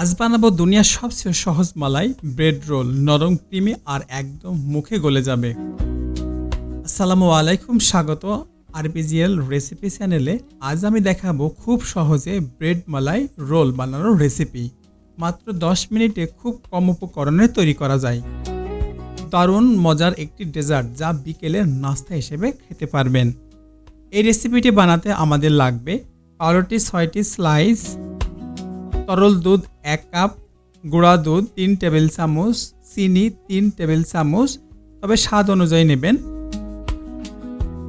আজ বানাবো দুনিয়ার সবচেয়ে সহজ মালাই ব্রেড রোল, নরম ক্রিমি আর একদম মুখে গলে যাবে। আসসালামু আলাইকুম, স্বাগত আরপিজিএল রেসিপি চ্যানেলে। আজ আমি দেখাবো খুব সহজে ব্রেড মালাই রোল বানানোর রেসিপি। মাত্র 10 মিনিটে খুব কম উপকরণে তৈরি করা যায়। দারুণ মজার একটি ডেজার্ট যা বিকেলের নাস্তা হিসেবে খেতে পারবেন। এই রেসিপিটি বানাতে আমাদের লাগবে পাউরুটি 6টি স্লাইস, তরল দুধ 1 কাপ, গুঁড়া দুধ 3 টেবিল চামচ, চিনি 3 টেবিল চামচ, তবে স্বাদ অনুযায়ী নেবেন,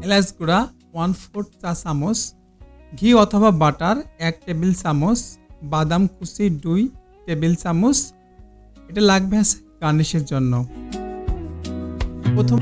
এলাচ গুঁড়া 1/4 চা চামচ, ঘি অথবা বাটার 1 টেবিল চামচ, বাদাম কুচি 2 টেবিল চামচ। এটা লাগবে গার্নিশের জন্য। প্রথম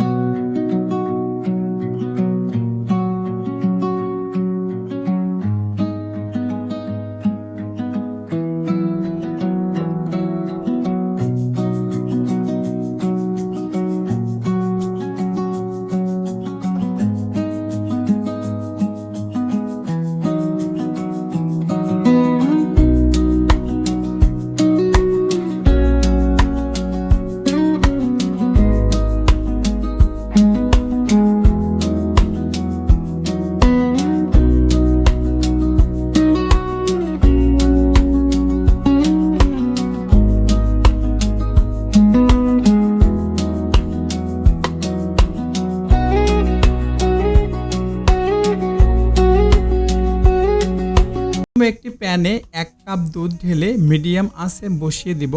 একটি প্যানে 1 কাপ দুধ ঢেলে মিডিয়াম আঁচে বসিয়ে দিব।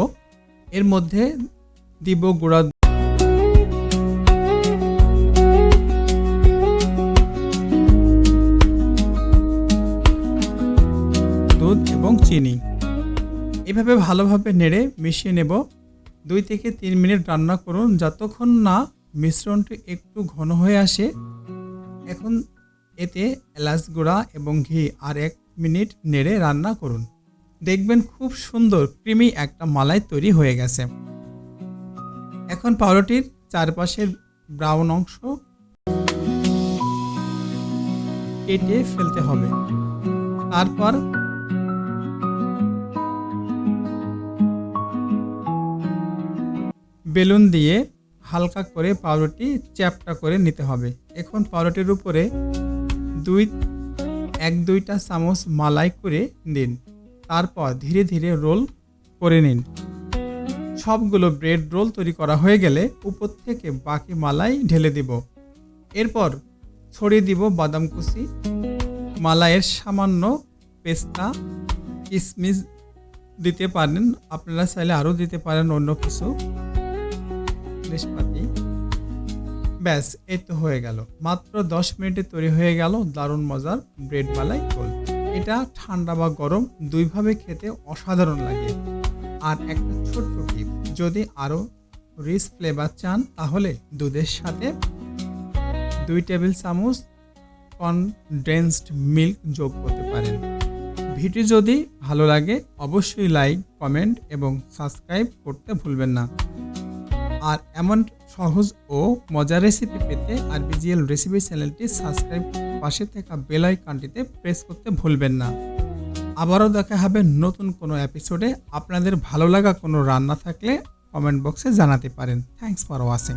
এর মধ্যে দিব গুঁড়া দুধ এবং চিনি। এভাবে ভালোভাবে নেড়ে মিশিয়ে নেব। 2 থেকে 3 মিনিট রান্না করুন যতক্ষণ না মিশ্রণটি একটু ঘন হয়ে আসে। এখন এতে এলাচ গুঁড়া এবং ঘি আর 1 মিনিট নেড়ে রান্না করুন। দেখবেন খুব সুন্দর ক্রিমি একটা মালাই তৈরি হয়ে গেছে। এখন পাউরুটির চারপাশের ব্রাউন অংশ কেটে ফেলতে হবে। তারপর বেলুন দিয়ে হালকা করে পাউরুটি চ্যাপটা করে নিতে হবে। এখন পাউরুটির উপরে 1-2টা চামচ মালাই করে দিন। তারপর ধীরে ধীরে রোল করে নিন। সবগুলো ব্রেড রোল তৈরি করা হয়ে গেলে উপর থেকে বাকি মালাই ঢেলে দিব। এরপর ছড়িয়ে দিব বাদাম কুচি, মালাইয়ের সামান্য পেস্তা, কিশমিশ দিতে পারেন, আপনারা চাইলে আরও দিতে পারেন অন্য কিছু জিনিসপাতি। ব্যাস, এই তো হয়ে গেল। মাত্র 10 মিনিটে তৈরি হয়ে গেল দারুণ মজার ব্রেড মালাই রোল। এটা ঠান্ডা বা গরম দুইভাবে খেতে অসাধারণ লাগে। আর একটা ছোট্ট টিপ, যদি আরও রিচ ফ্লেভার চান তাহলে দুধের সাথে 2 টেবিল চামচ কনডেন্সড মিল্ক যোগ করতে পারেন। ভিডিও যদি ভালো লাগে অবশ্যই লাইক, কমেন্ট এবং সাবস্ক্রাইব করতে ভুলবেন না। আর এমন সহজ ও মজার রেসিপি পেতে আরপিজিএল রেসিপি চ্যানেলটি সাবস্ক্রাইব, পাশে থাকা বেল আইকনটিতে প্রেস করতে ভুলবেন না। আবারও দেখা হবে নতুন কোনো এপিসোডে। আপনাদের ভালো লাগা কোনো রান্না থাকলে কমেন্ট বক্সে জানাতে পারেন। Thanks for watching.